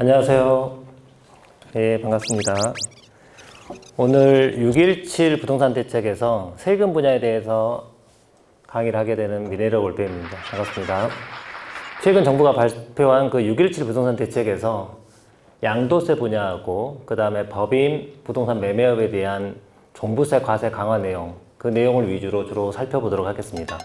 안녕하세요. 네, 반갑습니다. 오늘 6.17 부동산 대책에서 세금 분야에 대해서 강의를 하게 되는 미래력 올빼입니다. 반갑습니다. 최근 정부가 발표한 그 6.17 부동산 대책에서 양도세 분야하고 그 다음에 법인 부동산 매매업에 대한 종부세 과세 강화 내용, 그 내용을 위주로 주로 살펴보도록 하겠습니다.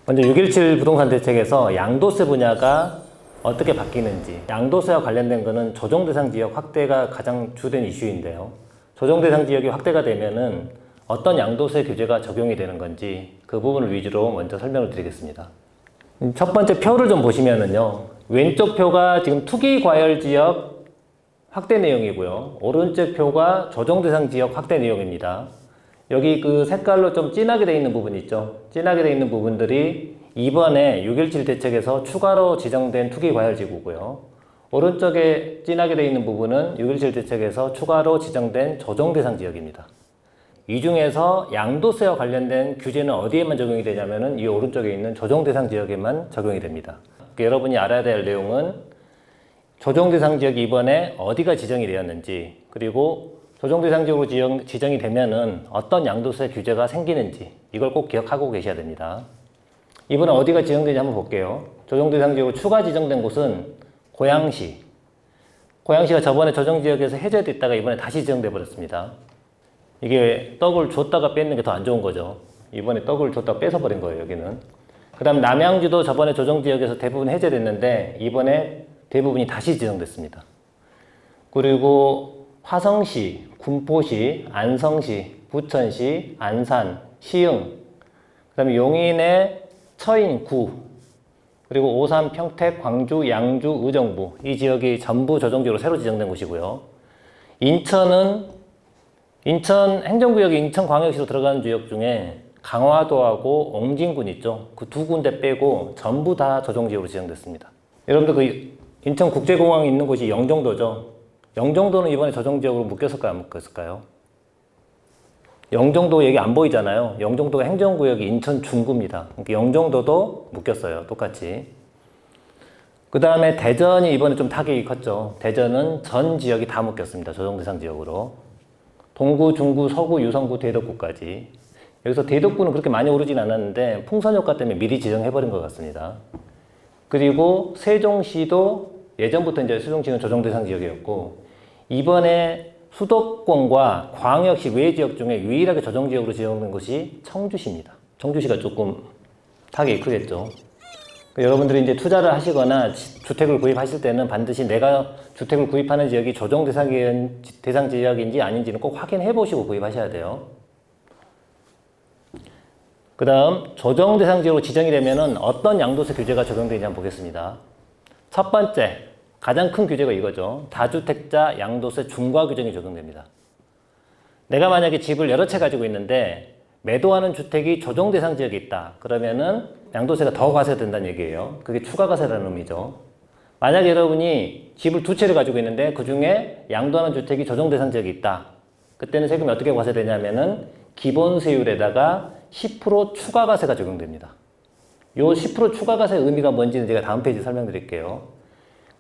먼저 6.17 부동산 대책에서 양도세 분야가 어떻게 바뀌는지, 양도세와 관련된 것은 조정대상 지역 확대가 가장 주된 이슈인데요. 조정대상 지역이 확대가 되면은 어떤 양도세 규제가 적용이 되는 건지 그 부분을 위주로 먼저 설명을 드리겠습니다. 첫 번째 표를 좀 보시면은요, 왼쪽 표가 지금 투기과열 지역 확대 내용이고요, 오른쪽 표가 조정대상 지역 확대 내용입니다. 여기 그 색깔로 좀 진하게 되어 있는 부분 있죠? 진하게 되어 있는 부분들이 이번에 6.17 대책에서 추가로 지정된 투기과열지구고요. 오른쪽에 진하게 되어 있는 부분은 6.17 대책에서 추가로 지정된 조정대상 지역입니다. 이 중에서 양도세와 관련된 규제는 어디에만 적용이 되냐면은 이 오른쪽에 있는 조정대상 지역에만 적용이 됩니다. 여러분이 알아야 될 내용은 조정대상 지역이 이번에 어디가 지정이 되었는지, 그리고 조정대상 지역으로 지정이 되면은 어떤 양도세 규제가 생기는지, 이걸 꼭 기억하고 계셔야 됩니다. 이번에 어디가 지정되는지 한번 볼게요. 조정대상 지역으로 추가 지정된 곳은 고양시. 고양시가 저번에 조정지역에서 해제됐다가 이번에 다시 지정돼 버렸습니다. 이게 떡을 줬다가 뺏는 게 더 안 좋은 거죠. 이번에 떡을 줬다가 뺏어버린 거예요, 여기는. 그 다음 남양주도 저번에 조정지역에서 대부분 해제됐는데 이번에 대부분이 다시 지정됐습니다. 그리고 화성시, 군포시, 안성시, 부천시, 안산, 시흥, 그 다음에 용인의 처인, 구, 그리고 오산, 평택, 광주, 양주, 의정부, 이 지역이 전부 조정지역으로 새로 지정된 곳이고요. 인천 행정구역이 인천광역시로 들어가는 지역 중에 강화도하고 옹진군 있죠. 그 두 군데 빼고 전부 다 조정지역으로 지정됐습니다. 여러분들 그 인천국제공항이 있는 곳이 영종도죠. 영종도는 이번에 조정지역으로 묶였을까요, 안 묶였을까요? 영종도 여기 안 보이잖아요. 영종도가 행정구역이 인천 중구입니다. 그러니까 영종도도 묶였어요, 똑같이. 그 다음에 대전이 이번에 좀 타격이 컸죠. 대전은 전 지역이 다 묶였습니다, 조정대상 지역으로. 동구, 중구, 서구, 유성구, 대덕구까지. 여기서 대덕구는 그렇게 많이 오르진 않았는데 풍선 효과 때문에 미리 지정해버린 것 같습니다. 그리고 세종시도 예전부터 이제 세종시는 조정대상 지역이었고, 이번에 수도권과 광역시 외 지역 중에 유일하게 조정지역으로 지정된 곳이 청주시입니다. 청주시가 조금 타격이 크겠죠. 여러분들이 이제 투자를 하시거나 주택을 구입하실 때는 반드시 내가 주택을 구입하는 지역이 조정대상 지역인지 아닌지는 꼭 확인해 보시고 구입하셔야 돼요. 그 다음 조정대상 지역으로 지정이 되면은 어떤 양도세 규제가 적용되는지 한번 보겠습니다. 첫 번째, 가장 큰 규제가 이거죠. 다주택자 양도세 중과 규정이 적용됩니다. 내가 만약에 집을 여러 채 가지고 있는데 매도하는 주택이 조정대상 지역에 있다. 그러면은 양도세가 더 과세된다는 얘기예요. 그게 추가과세라는 의미죠. 만약에 여러분이 집을 두 채를 가지고 있는데 그 중에 양도하는 주택이 조정대상 지역에 있다. 그때는 세금이 어떻게 과세되냐면은 기본세율에다가 10% 추가과세가 적용됩니다. 요 10% 추가과세의 의미가 뭔지는 제가 다음 페이지 설명드릴게요.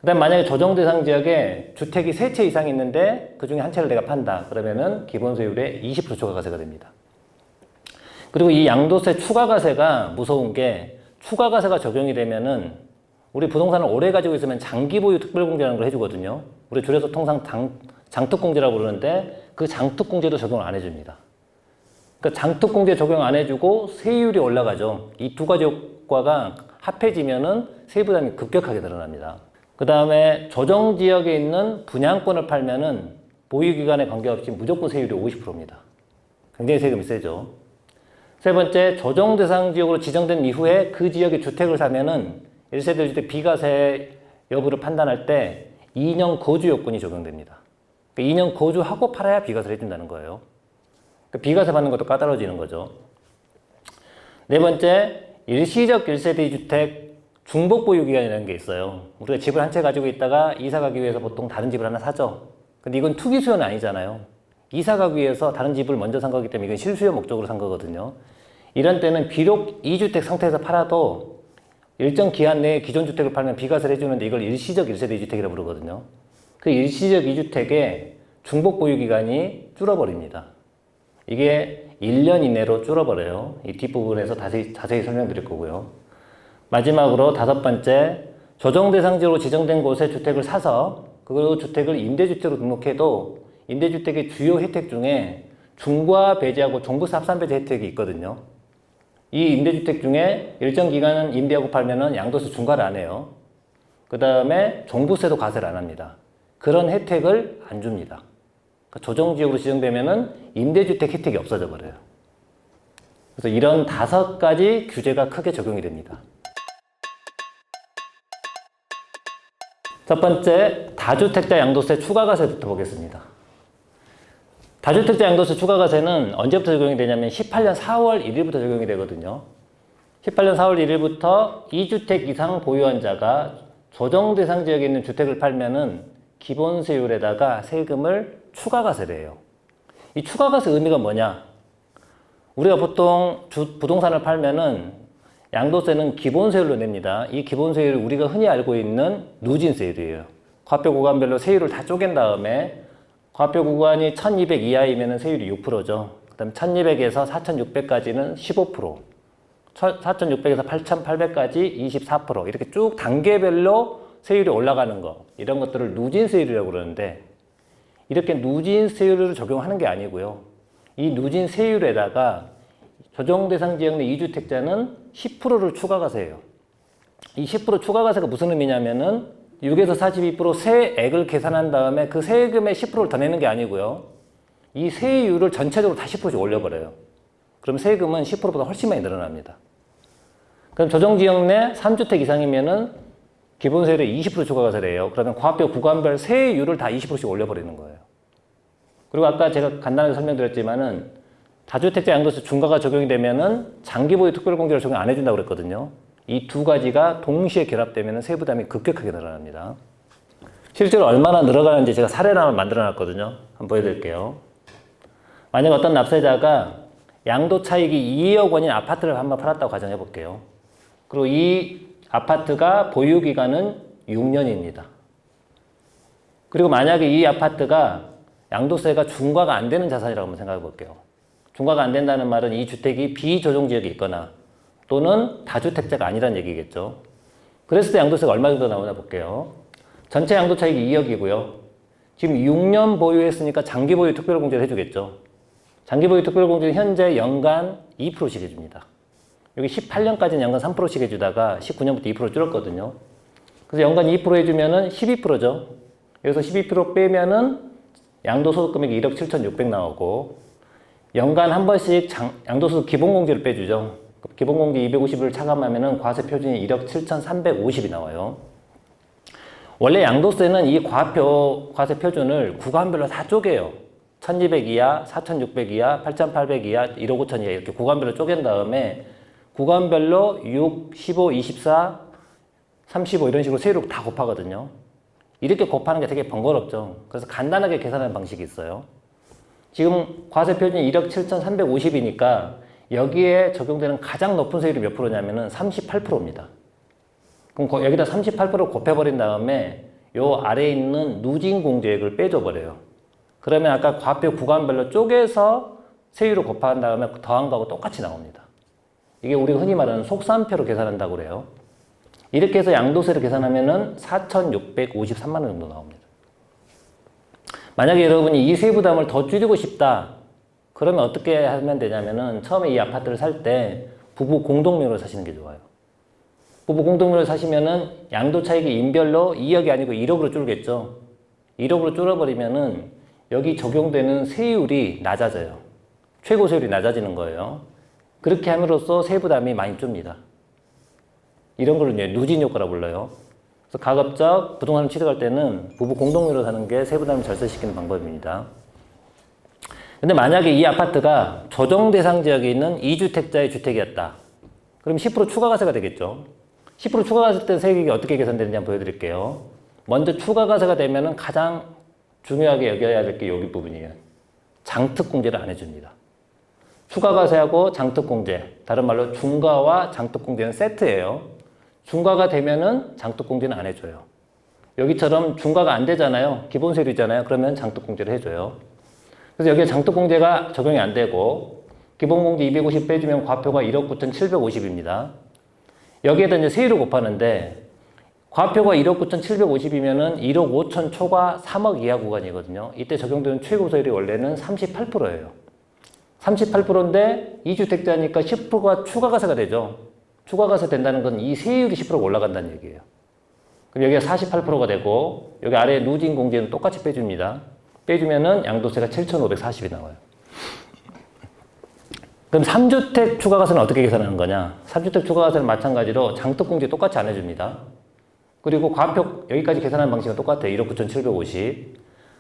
그 다음 만약에 조정대상 지역에 주택이 3채 이상 있는데 그 중에 한 채를 내가 판다. 그러면은 기본세율의 20% 추가과세가 됩니다. 그리고 이 양도세 추가과세가 무서운 게, 추가과세가 적용이 되면은 우리 부동산을 오래 가지고 있으면 장기보유 특별공제라는 걸 해주거든요. 우리 줄여서 통상 장특공제라고 부르는데 그 장특공제도 적용을 안 해줍니다. 그러니까 장특공제 적용 안 해주고 세율이 올라가죠. 이 두 가지 효과가 합해지면은 세부담이 급격하게 늘어납니다. 그 다음에 조정지역에 있는 분양권을 팔면은 보유기간에 관계없이 무조건 세율이 50%입니다. 굉장히 세금이 세죠. 세 번째, 조정대상 지역으로 지정된 이후에 그 지역에 주택을 사면은 1세대 주택 비과세 여부를 판단할 때 2년 거주 요건이 적용됩니다. 그러니까 2년 거주하고 팔아야 비과세를 해준다는 거예요. 그러니까 비과세 받는 것도 까다로워지는 거죠. 네 번째, 일시적 1세대 주택 중복 보유 기간이라는 게 있어요. 우리가 집을 한 채 가지고 있다가 이사 가기 위해서 보통 다른 집을 하나 사죠. 근데 이건 투기 수요는 아니잖아요. 이사 가기 위해서 다른 집을 먼저 산 거기 때문에 이건 실수요 목적으로 산 거거든요. 이런 때는 비록 2주택 상태에서 팔아도 일정 기한 내에 기존 주택을 팔면 비과세를 해주는데 이걸 일시적 1세대 2주택이라고 부르거든요. 그 일시적 2주택의 중복 보유 기간이 줄어버립니다. 이게 1년 이내로 줄어버려요. 이 뒷부분에서 자세히 설명드릴 거고요. 마지막으로 다섯 번째, 조정대상지로 지정된 곳에 주택을 사서 그 주택을 임대주택으로 등록해도 임대주택의 주요 혜택 중에 중과 배제하고 종부세 합산 배제 혜택이 있거든요. 이 임대주택 중에 일정 기간 임대하고 팔면은 양도세 중과를 안 해요. 그 다음에 종부세도 과세를 안 합니다. 그런 혜택을 안 줍니다. 그러니까 조정지역으로 지정되면은 임대주택 혜택이 없어져 버려요. 그래서 이런 5가지 규제가 크게 적용이 됩니다. 첫 번째, 다주택자 양도세 추가과세부터 보겠습니다. 다주택자 양도세 추가과세는 언제부터 적용이 되냐면 18년 4월 1일부터 적용이 되거든요. 18년 4월 1일부터 2주택 이상 보유한 자가 조정대상 지역에 있는 주택을 팔면은 기본세율에다가 세금을 추가과세를 해요. 이 추가과세 의미가 뭐냐? 우리가 보통 부동산을 팔면은 양도세는 기본세율로 냅니다. 이 기본세율을 우리가 흔히 알고 있는 누진세율이에요. 과표 구간별로 세율을 다 쪼갠 다음에 과표 구간이 1200 이하이면 세율이 6%죠. 그 다음에 1200에서 4600까지는 15%, 4600에서 8800까지 24%, 이렇게 쭉 단계별로 세율이 올라가는 거, 이런 것들을 누진세율이라고 그러는데, 이렇게 누진세율을 적용하는 게 아니고요. 이 누진세율에다가 조정대상 지역 내 2주택자는 10%를 추가과세해요. 이 10% 추가과세가 무슨 의미냐면은 6에서 42% 세액을 계산한 다음에 그 세금의 10%를 더 내는 게 아니고요. 이 세율을 전체적으로 다 10%씩 올려버려요. 그럼 세금은 10%보다 훨씬 많이 늘어납니다. 그럼 조정지역 내 3주택 이상이면은 기본세율에 20% 추가과세를 해요. 그러면 과표 구간별 세율을 다 20%씩 올려버리는 거예요. 그리고 아까 제가 간단하게 설명드렸지만은 다주택자 양도세 중과가 적용이 되면은 장기보유 특별공제를 적용 안 해준다고 그랬거든요. 이 두 가지가 동시에 결합되면 세부담이 급격하게 늘어납니다. 실제로 얼마나 늘어가는지 제가 사례를 한번 만들어 놨거든요. 한번 보여드릴게요. 만약 어떤 납세자가 양도 차익이 2억 원인 아파트를 한번 팔았다고 가정해 볼게요. 그리고 이 아파트가 보유 기간은 6년입니다. 그리고 만약에 이 아파트가 양도세가 중과가 안 되는 자산이라고 한번 생각해 볼게요. 중과가 안 된다는 말은 이 주택이 비조정지역에 있거나 또는 다주택자가 아니라는 얘기겠죠. 그랬을 때 양도세가 얼마 정도 나오나 볼게요. 전체 양도 차익이 2억이고요. 지금 6년 보유했으니까 장기보유 특별공제를 해주겠죠. 장기보유 특별공제는 현재 연간 2%씩 해줍니다. 여기 18년까지는 연간 3%씩 해주다가 19년부터 2% 줄었거든요. 그래서 연간 2% 해주면은 12%죠. 여기서 12% 빼면은 양도소득 금액이 1억 7,600 나오고, 연간 한 번씩 양도소득 기본공제를 빼주죠. 기본공제 250을 차감하면은 과세 표준이 1억 7,350이 나와요. 원래 양도세는 이 과세 표준을 구간별로 다 쪼개요. 1,200 이하, 4,600 이하, 8,800 이하, 1억 5천 이하 이렇게 구간별로 쪼갠 다음에 구간별로 6, 15, 24, 35 이런 식으로 세율을 다 곱하거든요. 이렇게 곱하는 게 되게 번거롭죠. 그래서 간단하게 계산하는 방식이 있어요. 지금 과세 표준이 1억 7,350이니까 여기에 적용되는 가장 높은 세율이 몇 프로냐면은 38%입니다. 그럼 여기다 38% 곱해버린 다음에 요 아래에 있는 누진공제액을 빼줘버려요. 그러면 아까 과표 구간별로 쪼개서 세율을 곱한 다음에 더한 거하고 똑같이 나옵니다. 이게 우리가 흔히 말하는 속산표로 계산한다고 그래요. 이렇게 해서 양도세를 계산하면은 4,653만 원 정도 나옵니다. 만약에 여러분이 이 세부담을 더 줄이고 싶다. 그러면 어떻게 하면 되냐면은 처음에 이 아파트를 살 때 부부 공동명의로 사시는 게 좋아요. 부부 공동명의로 사시면은 양도 차익이 인별로 2억이 아니고 1억으로 줄겠죠. 1억으로 줄어버리면은 여기 적용되는 세율이 낮아져요. 최고 세율이 낮아지는 거예요. 그렇게 함으로써 세부담이 많이 줍니다. 이런 걸 이제 누진 효과라고 불러요. 그래서 가급적 부동산을 취득할 때는 부부 공동묘로 사는 게 세부담을 절세시키는 방법입니다. 근데 만약에 이 아파트가 조정대상 지역에 있는 2주택자의 주택이었다. 그럼 10% 추가과세가 되겠죠. 10% 추가과세 때 세액이 어떻게 계산되는지 한번 보여드릴게요. 먼저 추가과세가 되면은 가장 중요하게 여겨야 될 게 여기 부분이에요. 장특공제를 안 해줍니다. 추가과세하고 장특공제, 다른 말로 중과와 장특공제는 세트예요. 중과가 되면은 장독공제는 안 해줘요. 여기처럼 중과가 안 되잖아요. 기본 세율이잖아요. 그러면 장독공제를 해줘요. 그래서 여기에 장독공제가 적용이 안 되고 기본공제 250 빼주면 과표가 1억 9,750입니다. 여기에다 이제 세율을 곱하는데 과표가 1억 9,750이면은 1억 5천 초과 3억 이하 구간이거든요. 이때 적용되는 최고세율이 원래는 38%예요. 38%인데 2주택자니까 10%가 추가가세가 되죠. 추가가세 된다는 건 이 세율이 10%가 올라간다는 얘기예요. 그럼 여기가 48%가 되고 여기 아래 누진 공제는 똑같이 빼줍니다. 빼주면은 양도세가 7,540이 나와요. 그럼 3주택 추가가세는 어떻게 계산하는 거냐? 3주택 추가가세는 마찬가지로 장독공제 똑같이 안 해줍니다. 그리고 과표 여기까지 계산하는 방식은 똑같아요. 1억 9,750.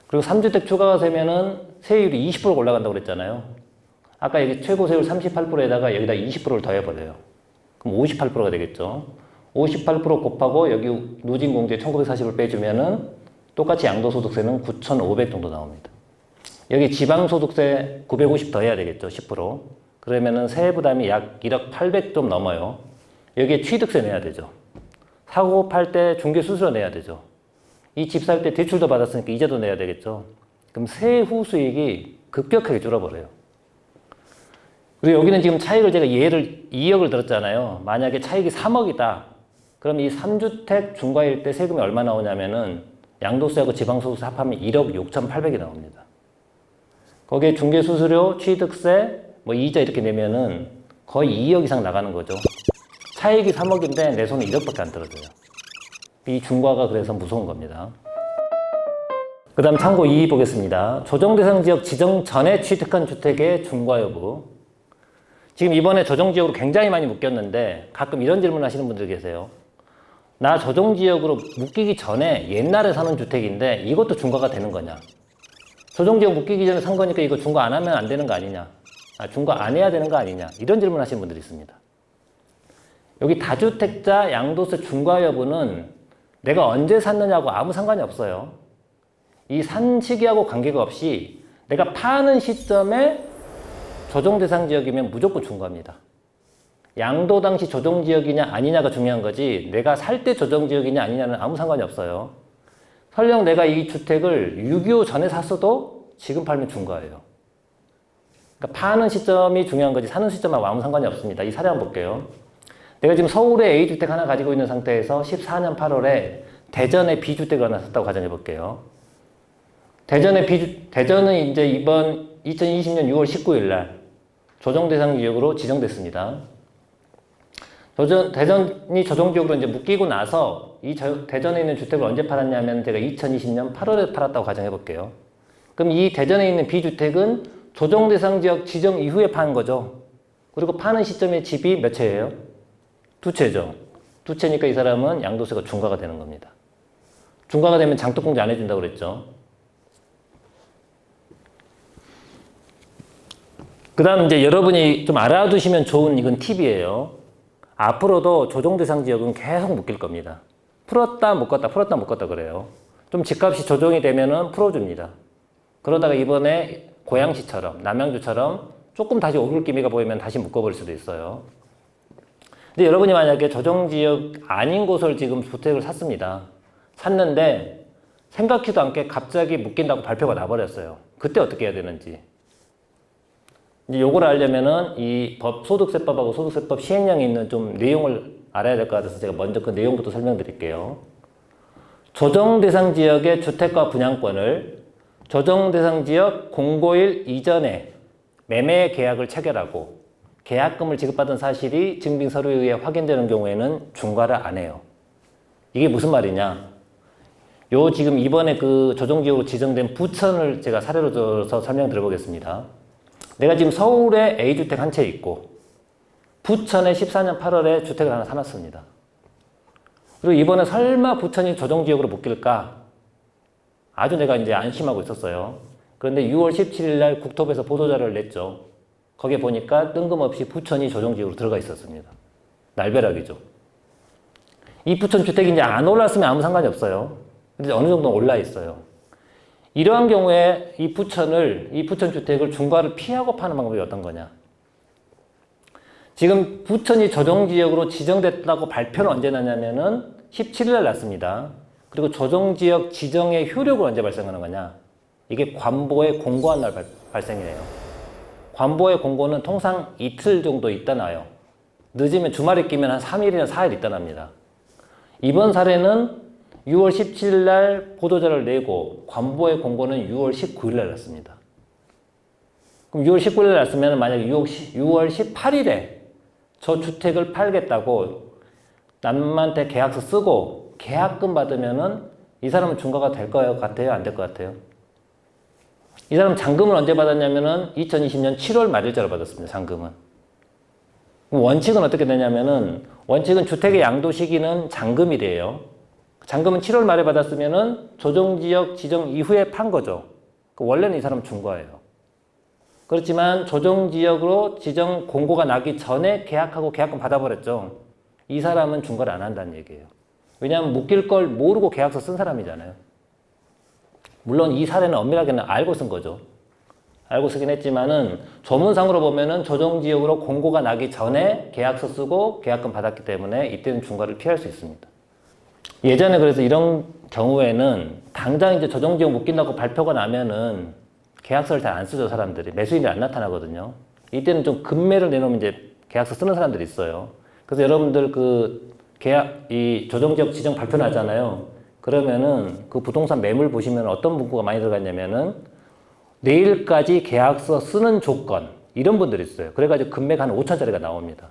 그리고 3주택 추가가세면은 세율이 20%가 올라간다고 그랬잖아요. 아까 여기 최고 세율 38%에다가 여기다 20%를 더해버려요. 그럼 58%가 되겠죠. 58% 곱하고 여기 누진 공제 1940을 빼주면은 똑같이 양도소득세는 9,500 정도 나옵니다. 여기 지방소득세 950 더해야 되겠죠. 10%. 그러면은 세부 부담이 약 1억 800 좀 넘어요. 여기에 취득세 내야 되죠. 사고 팔 때 중개수수료 내야 되죠. 이 집 살 때 대출도 받았으니까 이자도 내야 되겠죠. 그럼 세후 수익이 급격하게 줄어버려요. 그리고 여기는 지금 차익을 제가 예를 2억을 들었잖아요. 만약에 차익이 3억이다. 그럼 이 3주택 중과일 때 세금이 얼마 나오냐면은 양도세하고 지방소득세 합하면 1억 6,800이 나옵니다. 거기에 중개수수료, 취득세, 뭐 이자 이렇게 내면은 거의 2억 이상 나가는 거죠. 차익이 3억인데 내 손에 1억밖에 안 떨어져요. 이 중과가 그래서 무서운 겁니다. 그 다음 참고 2 보겠습니다. 조정대상 지역 지정 전에 취득한 주택의 중과 여부. 지금 이번에 조정지역으로 굉장히 많이 묶였는데 가끔 이런 질문 하시는 분들 계세요. 나 조정지역으로 묶이기 전에 옛날에 사는 주택인데 이것도 중과가 되는 거냐? 조정지역 묶이기 전에 산 거니까 이거 중과 안 하면 안 되는 거 아니냐? 중과 안 해야 되는 거 아니냐? 이런 질문 하시는 분들이 있습니다. 여기 다주택자 양도세 중과 여부는 내가 언제 샀느냐고 아무 상관이 없어요. 이 산 시기하고 관계가 없이 내가 파는 시점에 조정대상 지역이면 무조건 중과입니다. 양도 당시 조정지역이냐 아니냐가 중요한 거지 내가 살 때 조정지역이냐 아니냐는 아무 상관이 없어요. 설령 내가 이 주택을 6.25 전에 샀어도 지금 팔면 중과예요. 그러니까 파는 시점이 중요한 거지 사는 시점하고 아무 상관이 없습니다. 이 사례 한번 볼게요. 내가 지금 서울에 A주택 하나 가지고 있는 상태에서 14년 8월에 대전에 B주택을 하나 샀다고 가정해 볼게요. 대전은 이제 이번 2020년 6월 19일 날 조정대상 지역으로 지정됐습니다. 대전이 조정지역으로 이제 묶이고 나서 이 대전에 있는 주택을 언제 팔았냐면 제가 2020년 8월에 팔았다고 가정해 볼게요. 그럼 이 대전에 있는 B주택은 조정대상 지역 지정 이후에 판 거죠. 그리고 파는 시점의 집이 몇 채예요? 2채죠. 2채니까 이 사람은 양도세가 중과가 되는 겁니다. 중과가 되면 장독공제 안 해준다고 그랬죠. 그 다음 이제 여러분이 좀 알아두시면 좋은 이건 팁이에요. 앞으로도 조정대상 지역은 계속 묶일 겁니다. 풀었다 묶었다 풀었다 묶었다 그래요. 좀 집값이 조정이 되면은 풀어줍니다. 그러다가 이번에 고양시처럼 남양주처럼 조금 다시 오를 기미가 보이면 다시 묶어버릴 수도 있어요. 근데 여러분이 만약에 조정지역 아닌 곳을 지금 주택을 샀습니다. 샀는데 생각지도 않게 갑자기 묶인다고 발표가 나버렸어요. 그때 어떻게 해야 되는지. 이제 요걸 알려면은 이 소득세법하고 소득세법 시행령에 있는 좀 내용을 알아야 될 것 같아서 제가 먼저 그 내용부터 설명드릴게요. 조정대상 지역의 주택과 분양권을 조정대상 지역 공고일 이전에 매매 계약을 체결하고 계약금을 지급받은 사실이 증빙 서류에 의해 확인되는 경우에는 중과를 안 해요. 이게 무슨 말이냐? 요 지금 이번에 그 조정지역으로 지정된 부천을 제가 사례로 들어서 설명드려보겠습니다. 내가 지금 서울에 A주택 한 채 있고 부천에 14년 8월에 주택을 하나 사놨습니다. 그리고 이번에 설마 부천이 조정지역으로 묶일까? 아주 내가 이제 안심하고 있었어요. 그런데 6월 17일 날 국토부에서 보도자료를 냈죠. 거기에 보니까 뜬금없이 부천이 조정지역으로 들어가 있었습니다. 날벼락이죠. 이 부천 주택이 이제 안 올랐으면 아무 상관이 없어요. 근데 어느 정도 올라 있어요. 이러한 경우에 이 부천 주택을 중과를 피하고 파는 방법이 어떤 거냐? 지금 부천이 조정지역으로 지정됐다고 발표는 언제 나냐면은 17일 날 났습니다. 그리고 조정지역 지정의 효력은 언제 발생하는 거냐? 이게 관보에 공고한 날 발생이에요. 관보의 공고는 통상 이틀 정도 있다 나요. 늦으면 주말에 끼면 한 3일이나 4일 있다 납니다. 이번 사례는 6월 17일 날 보도자를 내고 관보의 공고는 6월 19일 날 났습니다. 그럼 6월 19일 날 났으면 만약에 6월 18일에 저 주택을 팔겠다고 남한테 계약서 쓰고 계약금 받으면은 이 사람은 중과가 될 것 같아요? 안 될 것 같아요? 이 사람 잔금을 언제 받았냐면은 2020년 7월 말일자로 받았습니다. 잔금은. 원칙은 어떻게 되냐면은 원칙은 주택의 양도 시기는 잔금이래요. 잔금은 7월 말에 받았으면은 조정지역 지정 이후에 판 거죠. 원래는 이 사람은 중과예요. 그렇지만 조정지역으로 지정 공고가 나기 전에 계약하고 계약금 받아버렸죠. 이 사람은 중과를 안 한다는 얘기예요. 왜냐하면 묶일 걸 모르고 계약서 쓴 사람이잖아요. 물론 이 사례는 엄밀하게는 알고 쓴 거죠. 알고 쓰긴 했지만은 조문상으로 보면은 조정지역으로 공고가 나기 전에 계약서 쓰고 계약금 받았기 때문에 이때는 중과를 피할 수 있습니다. 예전에 그래서 이런 경우에는 당장 이제 조정지역 묶인다고 발표가 나면은 계약서를 잘 안 쓰죠, 사람들이. 매수인이 안 나타나거든요. 이때는 좀 금매를 내놓으면 이제 계약서 쓰는 사람들이 있어요. 그래서 여러분들 이 조정지역 지정 발표 나잖아요. 그러면은 그 부동산 매물 보시면 어떤 문구가 많이 들어갔냐면은 내일까지 계약서 쓰는 조건, 이런 분들이 있어요. 그래가지고 금매가 한 5천짜리가 나옵니다.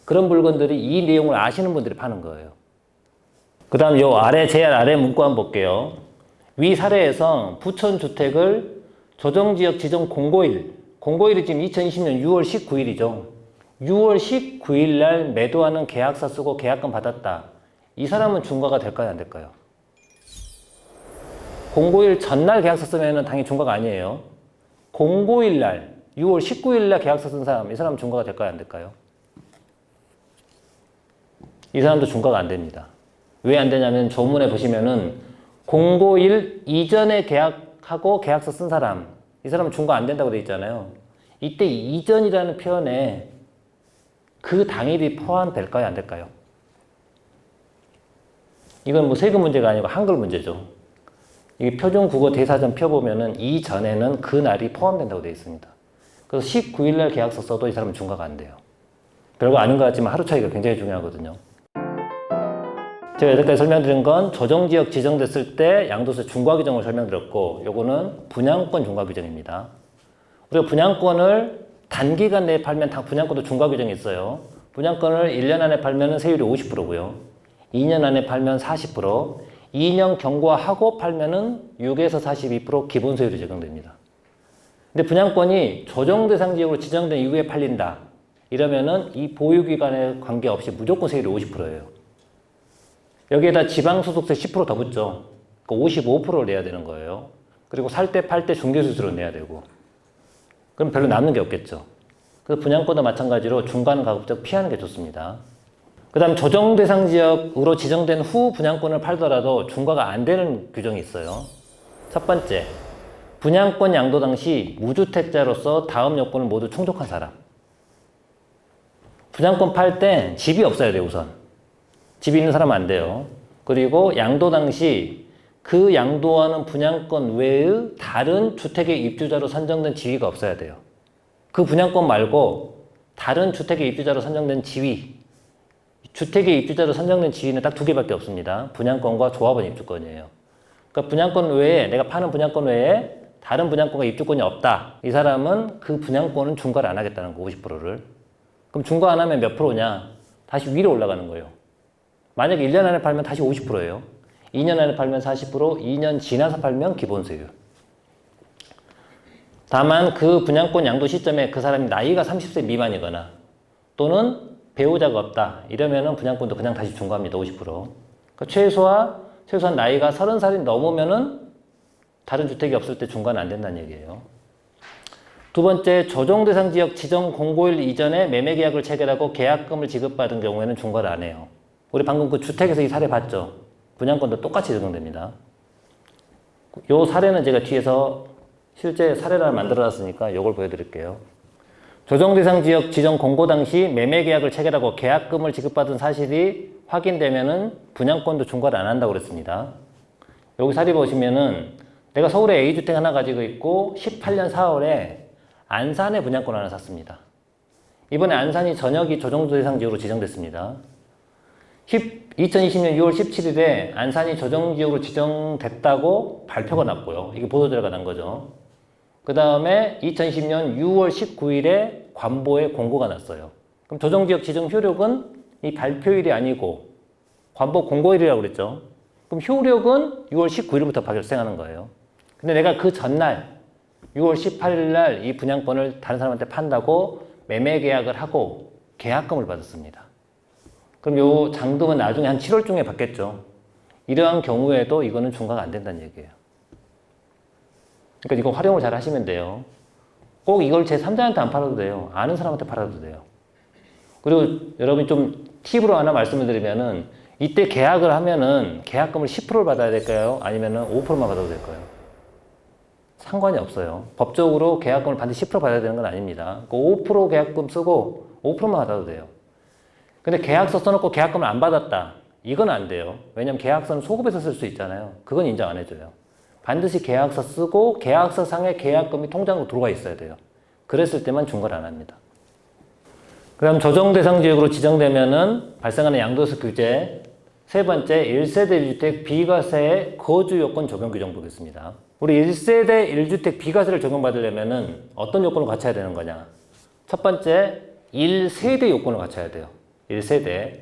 그런 물건들이 이 내용을 아시는 분들이 파는 거예요. 그 다음 제 아래 문구 한번 볼게요. 위 사례에서 부천주택을 조정지역 지정 공고일이 지금 2020년 6월 19일이죠. 6월 19일 날 매도하는 계약서 쓰고 계약금 받았다. 이 사람은 중과가 될까요? 안 될까요? 공고일 전날 계약서 쓰면 당연히 중과가 아니에요. 공고일 날, 6월 19일 날 계약서 쓴 사람, 이 사람은 중과가 될까요? 안 될까요? 이 사람도 중과가 안 됩니다. 왜 안 되냐면 조문에 보시면은 공고일 이전에 계약하고 계약서 쓴 사람, 이 사람은 중과 안 된다고 돼 있잖아요. 이때 이전이라는 표현에 그 당일이 포함될까요? 안 될까요? 이건 뭐 세금 문제가 아니고 한글 문제죠. 이 표준국어 대사전 펴보면은 이전에는 그 날이 포함된다고 되어 있습니다. 그래서 19일 날 계약서 써도 이 사람은 중과가 안 돼요. 별거 아닌 것 같지만 하루 차이가 굉장히 중요하거든요. 제가 여태까지 설명드린 건 조정지역 지정됐을 때 양도세 중과 규정을 설명드렸고, 요거는 분양권 중과 규정입니다. 우리가 분양권을 단기간 내에 팔면 분양권도 중과 규정이 있어요. 분양권을 1년 안에 팔면 세율이 50%고요. 2년 안에 팔면 40%, 2년 경과하고 팔면은 6에서 42% 기본세율이 적용됩니다. 근데 분양권이 조정대상 지역으로 지정된 이후에 팔린다. 이러면은 이 보유기간에 관계없이 무조건 세율이 50%예요. 여기에다 지방소득세 10% 더 붙죠. 그러니까 55%를 내야 되는 거예요. 그리고 살 때 팔 때 중개수수료 내야 되고. 그럼 별로 남는 게 없겠죠. 그래서 분양권도 마찬가지로 중간 가급적 피하는 게 좋습니다. 그 다음 조정대상 지역으로 지정된 후 분양권을 팔더라도 중과가 안 되는 규정이 있어요. 첫 번째, 분양권 양도 당시 무주택자로서 다음 요건을 모두 충족한 사람. 분양권 팔 때 집이 없어야 돼요, 우선. 집이 있는 사람은 안 돼요. 그리고 양도 당시 그 양도하는 분양권 외의 다른 주택의 입주자로 선정된 지위가 없어야 돼요. 그 분양권 말고 다른 주택의 입주자로 선정된 지위, 주택의 입주자로 선정된 지위는 딱 두 개밖에 없습니다. 분양권과 조합원 입주권이에요. 그러니까 분양권 외에, 내가 파는 분양권 외에 다른 분양권과 입주권이 없다. 이 사람은 그 분양권은 중과를 안 하겠다는 거, 50%를. 그럼 중과 안 하면 몇 프로냐? 다시 위로 올라가는 거예요. 만약에 1년 안에 팔면 다시 50%예요. 2년 안에 팔면 40%, 2년 지나서 팔면 기본세율. 다만 그 분양권 양도 시점에 그 사람이 나이가 30세 미만이거나 또는 배우자가 없다. 이러면은 분양권도 그냥 다시 중과합니다. 50%. 그러니까 최소한 나이가 30살이 넘으면은 다른 주택이 없을 때 중과는 안 된다는 얘기예요. 두 번째, 조정대상 지역 지정 공고일 이전에 매매계약을 체결하고 계약금을 지급받은 경우에는 중과를 안 해요. 우리 방금 그 주택에서 이 사례 봤죠? 분양권도 똑같이 적용됩니다. 요 사례는 제가 뒤에서 실제 사례를 만들어 놨으니까 요걸 보여드릴게요. 조정 대상 지역 지정 공고 당시 매매 계약을 체결하고 계약금을 지급받은 사실이 확인되면은 분양권도 중과를 안 한다고 그랬습니다. 여기 사례 보시면은 내가 서울에 A주택 하나 가지고 있고 18년 4월에 안산에 분양권 하나 샀습니다. 이번에 안산이 전역이 조정 대상 지역으로 지정됐습니다. 2020년 6월 17일에 안산이 조정 지역으로 지정됐다고 발표가 났고요. 이게 보도자료가 난 거죠. 그 다음에 2020년 6월 19일에 관보에 공고가 났어요. 그럼 조정지역 지정 효력은 이 발표일이 아니고 관보 공고일이라고 그랬죠. 그럼 효력은 6월 19일부터 발생하는 거예요. 근데 내가 그 전날 6월 18일 날 이 분양권을 다른 사람한테 판다고 매매 계약을 하고 계약금을 받았습니다. 그럼 요 잔금은 나중에 한 7월 중에 받겠죠. 이러한 경우에도 이거는 중과가 안 된다는 얘기예요. 그러니까 이거 활용을 잘 하시면 돼요. 꼭 이걸 제 3자한테 안 팔아도 돼요. 아는 사람한테 팔아도 돼요. 그리고 여러분이 좀 팁으로 하나 말씀을 드리면은 이때 계약을 하면은 계약금을 10%를 받아야 될까요? 아니면은 5%만 받아도 될까요? 상관이 없어요. 법적으로 계약금을 반드시 10% 받아야 되는 건 아닙니다. 그 5% 계약금 쓰고 5%만 받아도 돼요. 근데 계약서 써놓고 계약금을 안 받았다. 이건 안 돼요. 왜냐면 계약서는 소급해서 쓸 수 있잖아요. 그건 인정 안 해줘요. 반드시 계약서 쓰고 계약서 상의 계약금이 통장으로 들어와 있어야 돼요. 그랬을 때만 중과를 안 합니다. 그 다음 조정 대상 지역으로 지정되면은 발생하는 양도세 규제 세 번째 1세대 1주택 비과세의 거주 요건 적용 규정 보겠습니다. 우리 1세대 1주택 비과세를 적용받으려면은 어떤 요건을 갖춰야 되는 거냐? 첫 번째 1세대 요건을 갖춰야 돼요. 1세대.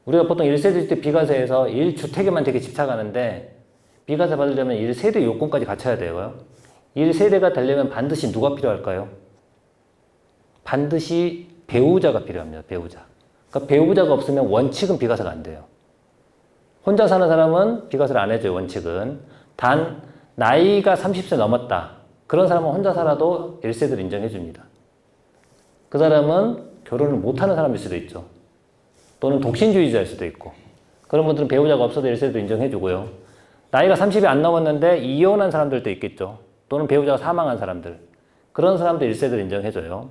우리가 보통 1세대 주택 비과세에서 1주택에만 되게 집착하는데 비과세 받으려면 1세대 요건까지 갖춰야 돼요. 1세대가 되려면 반드시 누가 필요할까요? 반드시 배우자가 필요합니다. 배우자. 그러니까 배우자가 없으면 원칙은 비과세가 안 돼요. 혼자 사는 사람은 비과세를 안 해줘요. 원칙은. 단 나이가 30세 넘었다. 그런 사람은 혼자 살아도 1세대를 인정해 줍니다. 그 사람은 결혼을 못하는 사람일 수도 있죠. 또는 독신주의자일 수도 있고. 그런 분들은 배우자가 없어도 1세대도 인정해 주고요. 나이가 30이 안 넘었는데 이혼한 사람들도 있겠죠. 또는 배우자가 사망한 사람들. 그런 사람도 1세대를 인정해줘요.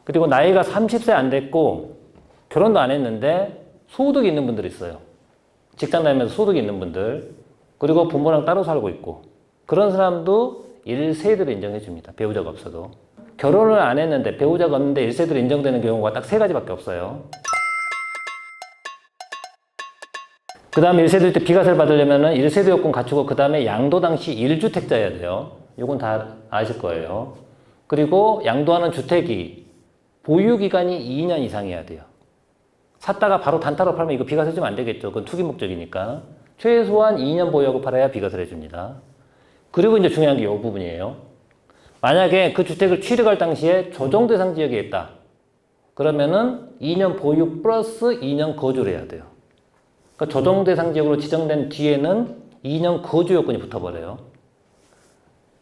그리고 나이가 30세 안 됐고 결혼도 안 했는데 소득이 있는 분들이 있어요. 직장 다니면서 소득이 있는 분들. 그리고 부모랑 따로 살고 있고. 그런 사람도 1세대를 인정해줍니다. 배우자가 없어도. 결혼을 안 했는데 배우자가 없는데 1세대로 인정되는 경우가 딱 3가지밖에 없어요. 그 다음에 1세대 때 비과세를 받으려면 1세대 요건 갖추고 그 다음에 양도 당시 1주택자여야 돼요. 이건 다 아실 거예요. 그리고 양도하는 주택이 보유기간이 2년 이상이어야 돼요. 샀다가 바로 단타로 팔면 이거 비과세 주면 안 되겠죠. 그건 투기 목적이니까. 최소한 2년 보유하고 팔아야 비과세를 해줍니다. 그리고 이제 중요한 게 이 부분이에요. 만약에 그 주택을 취득할 당시에 조정 대상 지역에 있다. 그러면은 2년 보유 플러스 2년 거주를 해야 돼요. 그러니까 조정 대상 지역으로 지정된 뒤에는 2년 거주 요건이 붙어버려요.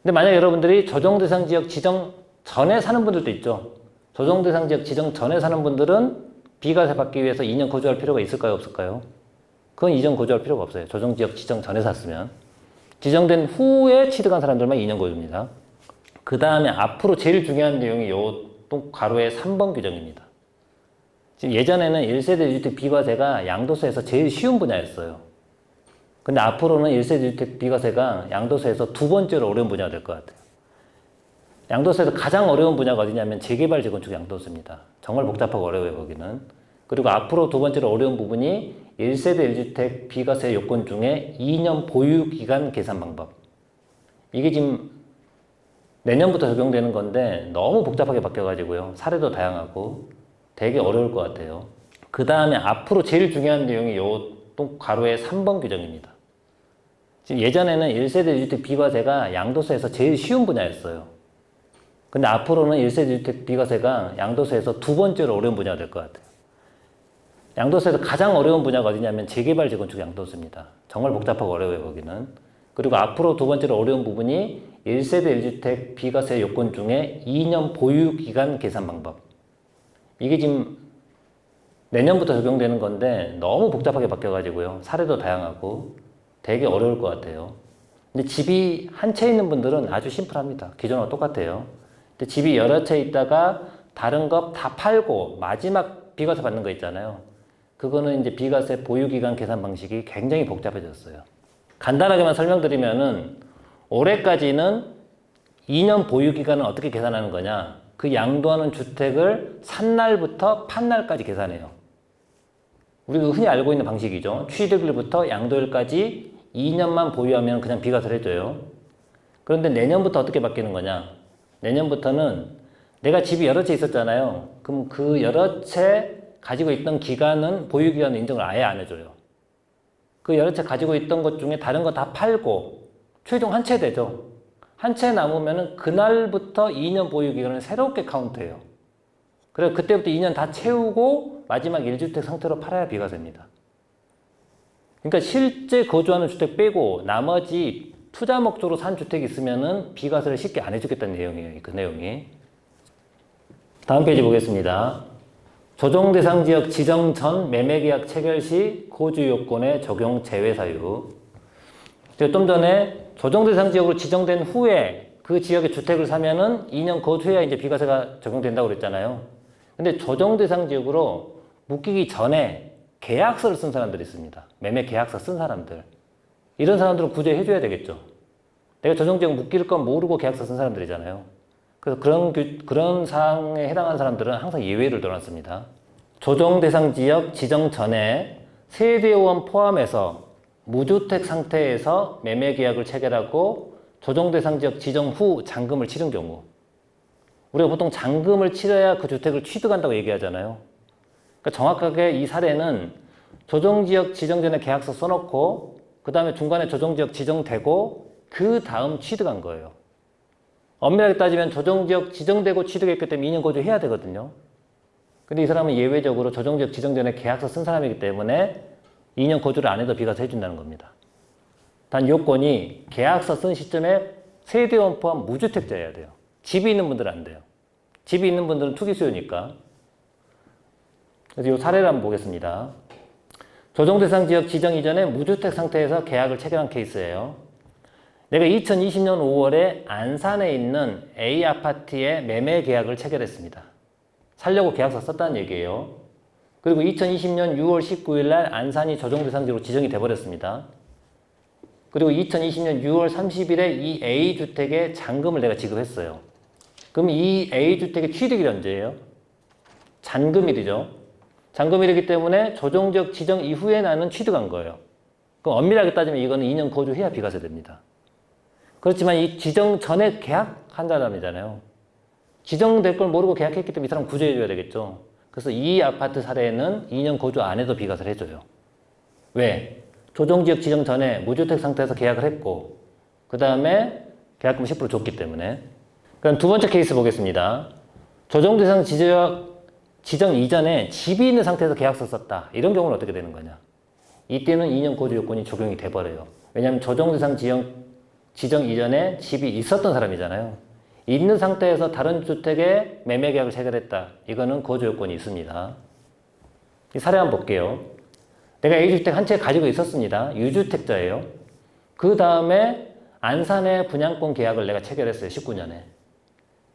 근데 만약 여러분들이 조정 대상 지역 지정 전에 사는 분들도 있죠. 조정 대상 지역 지정 전에 사는 분들은 비과세 받기 위해서 2년 거주할 필요가 있을까요? 없을까요? 그건 2년 거주할 필요가 없어요. 조정 지역 지정 전에 샀으면. 지정된 후에 취득한 사람들만 2년 거주입니다. 그 다음에 앞으로 제일 중요한 내용이 요 가로의 3번 규정입니다. 지금 예전에는 1세대 1주택 비과세가 양도세에서 제일 쉬운 분야였어요. 근데 앞으로는 1세대 1주택 비과세가 양도세에서 두 번째로 어려운 분야가 될 것 같아요. 양도세에서 가장 어려운 분야가 어디냐면 재개발 재건축 양도세입니다. 정말 복잡하고 어려워요, 거기는. 그리고 앞으로 두 번째로 어려운 부분이 1세대 1주택 비과세 요건 중에 2년 보유기간 계산 방법. 이게 지금 내년부터 적용되는 건데 너무 복잡하게 바뀌어가지고요. 사례도 다양하고 되게 어려울 것 같아요. 그 다음에 앞으로 제일 중요한 내용이 요 가로의 3번 규정입니다. 지금 예전에는 1세대 1주택 비과세가 양도세에서 제일 쉬운 분야였어요. 근데 앞으로는 1세대 1주택 비과세가 양도세에서 두 번째로 어려운 분야가 될 것 같아요. 양도세에서 가장 어려운 분야가 어디냐면 재개발 재건축 양도세입니다. 정말 복잡하고 어려워요, 거기는. 그리고 앞으로 두 번째로 어려운 부분이 1세대 1주택 비과세 요건 중에 2년 보유기간 계산 방법. 이게 지금 내년부터 적용되는 건데 너무 복잡하게 바뀌어가지고요. 사례도 다양하고 되게 어려울 것 같아요. 근데 집이 한 채 있는 분들은 아주 심플합니다. 기존하고 똑같아요. 근데 집이 여러 채 있다가 다른 것 다 팔고 마지막 비과세 받는 거 있잖아요. 그거는 이제 비과세 보유기간 계산 방식이 굉장히 복잡해졌어요. 간단하게만 설명드리면은 올해까지는 2년 보유기간은 어떻게 계산하는 거냐. 그 양도하는 주택을 산 날부터 판 날까지 계산해요. 우리가 흔히 알고 있는 방식이죠. 취득일부터 양도일까지 2년만 보유하면 그냥 비과세를 해줘요. 그런데 내년부터 어떻게 바뀌는 거냐. 내년부터는 내가 집이 여러 채 있었잖아요. 그럼 그 여러 채 가지고 있던 기간은 보유기간 인정을 아예 안 해줘요. 그 여러 채 가지고 있던 것 중에 다른 거 다 팔고 최종 한 채 되죠. 한 채 남으면은 그날부터 2년 보유기간을 새롭게 카운트해요. 그래서 그때부터 2년 다 채우고 마지막 1주택 상태로 팔아야 비과세입니다. 그러니까 실제 거주하는 주택 빼고 나머지 투자 목적으로 산 주택이 있으면은 비과세를 쉽게 안 해주겠다는 내용이에요. 그 내용이. 다음 페이지 보겠습니다. 조정 대상 지역 지정 전 매매 계약 체결 시 거주 요건의 적용 제외 사유. 제가 좀 전에 조정 대상 지역으로 지정된 후에 그 지역에 주택을 사면은 2년 거주해야 이제 비과세가 적용된다고 그랬잖아요. 근데 조정 대상 지역으로 묶이기 전에 계약서를 쓴 사람들이 있습니다. 매매 계약서 쓴 사람들. 이런 사람들은 구제해줘야 되겠죠. 내가 조정 지역 묶일 건 모르고 계약서 쓴 사람들이잖아요. 그래서 그런 사항에 해당하는 사람들은 항상 예외를 넣어놨습니다. 조정 대상 지역 지정 전에 세대원 포함해서 무주택 상태에서 매매 계약을 체결하고 조정 대상 지역 지정 후 잔금을 치른 경우. 우리가 보통 잔금을 치러야 그 주택을 취득한다고 얘기하잖아요. 그러니까 정확하게 이 사례는 조정지역 지정 전에 계약서 써놓고 그 다음에 중간에 조정지역 지정되고 그 다음 취득한 거예요. 엄밀하게 따지면 조정지역 지정되고 취득했기 때문에 2년 거주해야 되거든요. 근데 이 사람은 예외적으로 조정지역 지정 전에 계약서 쓴 사람이기 때문에 2년 거주를 안 해도 비과세 해준다는 겁니다. 단 요건이 계약서 쓴 시점에 세대원 포함 무주택자여야 돼요. 집이 있는 분들은 안 돼요. 집이 있는 분들은 투기 수요니까. 그래서 이 사례를 한번 보겠습니다. 조정 대상 지역 지정 이전에 무주택 상태에서 계약을 체결한 케이스예요. 내가 2020년 5월에 안산에 있는 A 아파트에 매매 계약을 체결했습니다. 살려고 계약서 썼다는 얘기예요. 그리고 2020년 6월 19일 날 안산이 조정 대상 지역으로 지정이 돼버렸습니다. 그리고 2020년 6월 30일에 이 A 주택에 잔금을 내가 지급했어요. 그럼 이 A 주택의 취득일이 언제예요? 잔금일이죠. 잔금일이기 때문에 조정지역 지정 이후에 나는 취득한 거예요. 그럼 엄밀하게 따지면 이거는 2년 거주해야 비과세 됩니다. 그렇지만 이 지정 전에 계약한 사람이잖아요. 지정될 걸 모르고 계약했기 때문에 이 사람 구제해줘야 되겠죠. 그래서 이 아파트 사례에는 2년 거주 안 해도 비과세를 해줘요. 왜? 조정지역 지정 전에 무주택 상태에서 계약을 했고 그 다음에 계약금 10% 줬기 때문에. 그럼 두 번째 케이스 보겠습니다. 조정대상 지정 이전에 집이 있는 상태에서 계약서 썼다. 이런 경우는 어떻게 되는 거냐. 이때는 2년 거주 요건이 적용이 돼버려요. 왜냐하면 조정대상 지정 이전에 집이 있었던 사람이잖아요. 있는 상태에서 다른 주택에 매매 계약을 체결했다. 이거는 거주 요건이 있습니다. 이 사례 한번 볼게요. 내가 A주택 한 채 가지고 있었습니다. 유주택자예요. 그 다음에 안산에 분양권 계약을 내가 체결했어요. 19년에.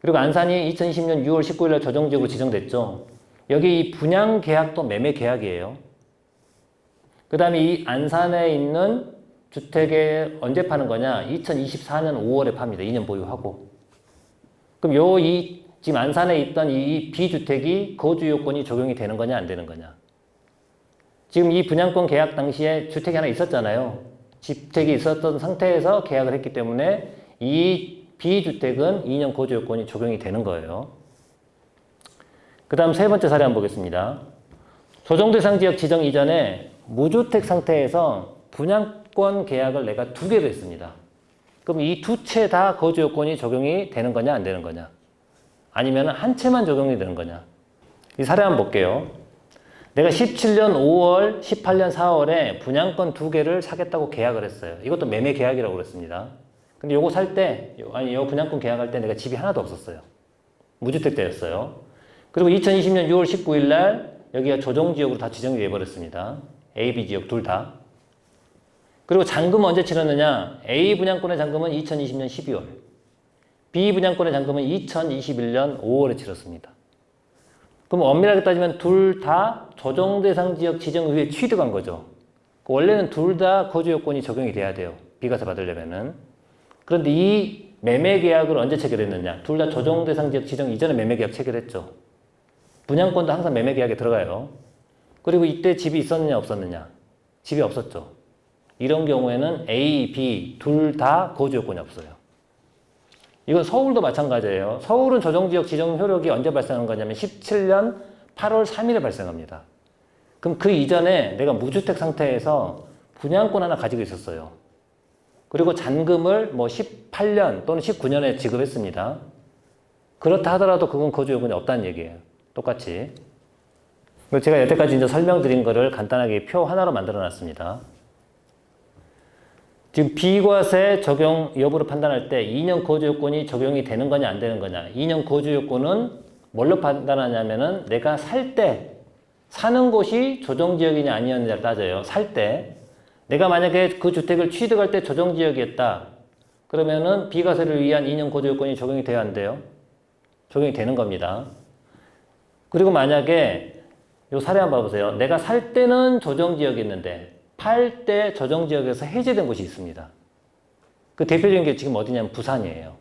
그리고 안산이 2020년 6월 19일 날 조정지역으로 지정됐죠. 여기 이 분양 계약도 매매 계약이에요. 그 다음에 이 안산에 있는 주택에 언제 파는 거냐? 2024년 5월에 팝니다. 2년 보유하고. 그럼 지금 안산에 있던 이 B주택이 거주 요건이 적용이 되는 거냐, 안 되는 거냐? 지금 이 분양권 계약 당시에 주택이 하나 있었잖아요. 주택이 있었던 상태에서 계약을 했기 때문에 이 B주택은 2년 거주 요건이 적용이 되는 거예요. 그 다음 세 번째 사례 한번 보겠습니다. 조정대상 지역 지정 이전에 무주택 상태에서 분양권 계약을 내가 2개를 했습니다. 그럼 이 2채 다 거주 요건이 적용이 되는 거냐, 안 되는 거냐? 아니면 한 채만 적용이 되는 거냐? 이 사례 한번 볼게요. 내가 17년 5월, 18년 4월에 분양권 2개를 사겠다고 계약을 했어요. 이것도 매매 계약이라고 그랬습니다. 근데 요거 살 때, 요 분양권 계약할 때 내가 집이 하나도 없었어요. 무주택 때였어요. 그리고 2020년 6월 19일 날 여기가 조정지역으로 다 지정이 돼버렸습니다. A, B 지역 둘 다. 그리고 잔금은 언제 치렀느냐? A 분양권의 잔금은 2020년 12월. B 분양권의 잔금은 2021년 5월에 치렀습니다. 그럼 엄밀하게 따지면 둘 다 조정대상 지역 지정 의회에 취득한 거죠. 원래는 둘 다 거주 요건이 적용이 돼야 돼요. 비과세 받으려면은. 그런데 이 매매 계약을 언제 체결했느냐? 둘 다 조정대상 지역 지정 이전에 매매 계약 체결했죠. 분양권도 항상 매매 계약에 들어가요. 그리고 이때 집이 있었느냐 없었느냐? 집이 없었죠. 이런 경우에는 A, B 둘 다 거주 요건이 없어요. 이건 서울도 마찬가지예요. 서울은 조정지역 지정 효력이 언제 발생한 거냐면 17년 8월 3일에 발생합니다. 그럼 그 이전에 내가 무주택 상태에서 분양권 하나 가지고 있었어요. 그리고 잔금을 뭐 18년 또는 19년에 지급했습니다. 그렇다 하더라도 그건 거주 요건이 없다는 얘기예요. 똑같이. 제가 여태까지 이제 설명드린 거를 간단하게 표 하나로 만들어 놨습니다. 지금 비과세 적용 여부를 판단할 때 2년 거주 요건이 적용이 되는 거냐 안 되는 거냐. 2년 거주 요건은 뭘로 판단하냐면은 내가 살 때 사는 곳이 조정지역이냐 아니었느냐를 따져요. 살 때. 내가 만약에 그 주택을 취득할 때 조정지역이었다. 그러면은 비과세를 위한 2년 거주 요건이 적용이 돼야 안 돼요? 적용이 되는 겁니다. 그리고 만약에 요 사례 한번 봐보세요. 내가 살 때는 조정지역이었는데 팔 때 조정지역에서 해제된 곳이 있습니다. 그 대표적인 게 지금 어디냐면 부산이에요.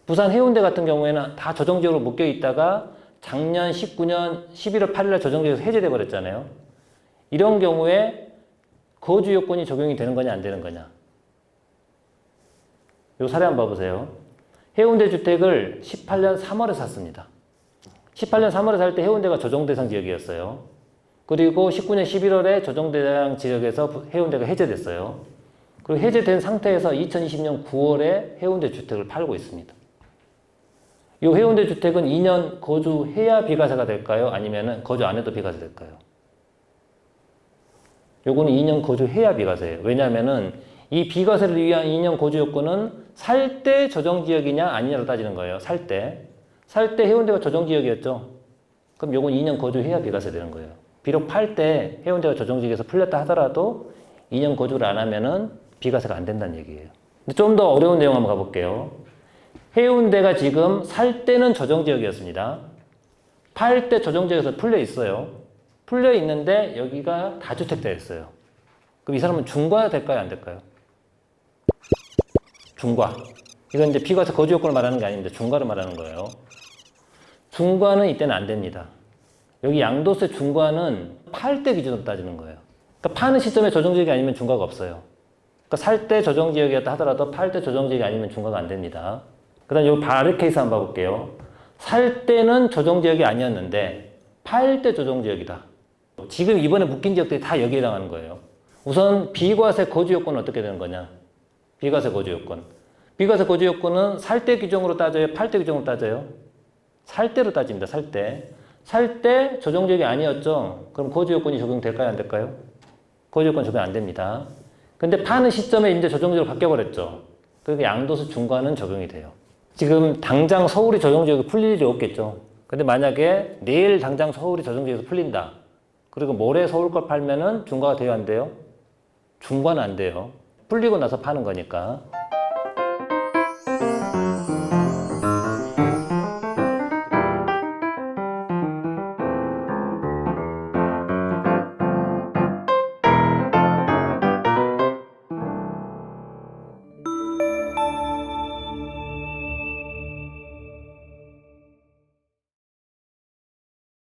부산 해운대 같은 경우에는 다 조정지역으로 묶여 있다가 작년 19년 11월 8일날 조정지역에서 해제돼 버렸잖아요. 이런 경우에 거주 요건이 적용이 되는 거냐 안 되는 거냐. 요 사례 한번 봐보세요. 해운대 주택을 18년 3월에 샀습니다. 18년 3월에 살 때 해운대가 조정대상 지역이었어요. 그리고 19년 11월에 조정대상 지역에서 해운대가 해제됐어요. 그리고 해제된 상태에서 2020년 9월에 해운대 주택을 팔고 있습니다. 이 해운대 주택은 2년 거주해야 비과세가 될까요? 아니면 거주 안 해도 비과세 될까요? 요거는 2년 거주해야 비과세예요. 왜냐하면은 이 비과세를 위한 2년 거주 요건은 살 때 조정지역이냐 아니냐로 따지는 거예요. 살 때. 살 때 해운대가 조정지역이었죠. 그럼 요건 2년 거주해야 비과세 되는 거예요. 비록 팔 때 해운대가 조정지역에서 풀렸다 하더라도 2년 거주를 안 하면은 비과세가 안 된다는 얘기예요. 좀 더 어려운 내용 한번 가볼게요. 해운대가 지금 살 때는 조정지역이었습니다. 팔 때 조정지역에서 풀려 있어요. 풀려 있는데 여기가 다주택자였어요. 그럼 이 사람은 중과 될까요? 안 될까요? 중과. 이건 이제 비과세 거주 요건을 말하는 게 아닙니다. 중과를 말하는 거예요. 중과는 이때는 안 됩니다. 여기 양도세 중과는 팔 때 기준으로 따지는 거예요. 그러니까 파는 시점에 조정지역이 아니면 중과가 없어요. 그러니까 살 때 조정지역이었다 하더라도 팔 때 조정지역이 아니면 중과가 안 됩니다. 그 다음 여기 바르 케이스 한번 봐볼게요. 살 때는 조정지역이 아니었는데 팔 때 조정지역이다. 지금 이번에 묶인 지역들이 다 여기에 해당하는 거예요. 우선 비과세 거주 요건은 어떻게 되는 거냐? 비과세 거주 요건. 비과세 거주 요건은 살 때 규정으로 따져요? 팔 때 규정으로 따져요? 살 때로 따집니다. 살 때. 살 때 조정지역이 아니었죠? 그럼 거주 요건이 적용될까요? 안 될까요? 거주 요건 적용 안 됩니다. 근데 파는 시점에 이제 조정지역으로 바뀌어버렸죠? 그러니까 양도세 중과는 적용이 돼요. 지금 당장 서울이 조정지역이 풀릴 일이 없겠죠? 근데 만약에 내일 당장 서울이 조정지역에서 풀린다. 그리고 모레 서울 걸 팔면은 중과가 돼요? 안 돼요? 중과는 안 돼요. 풀리고 나서 파는 거니까.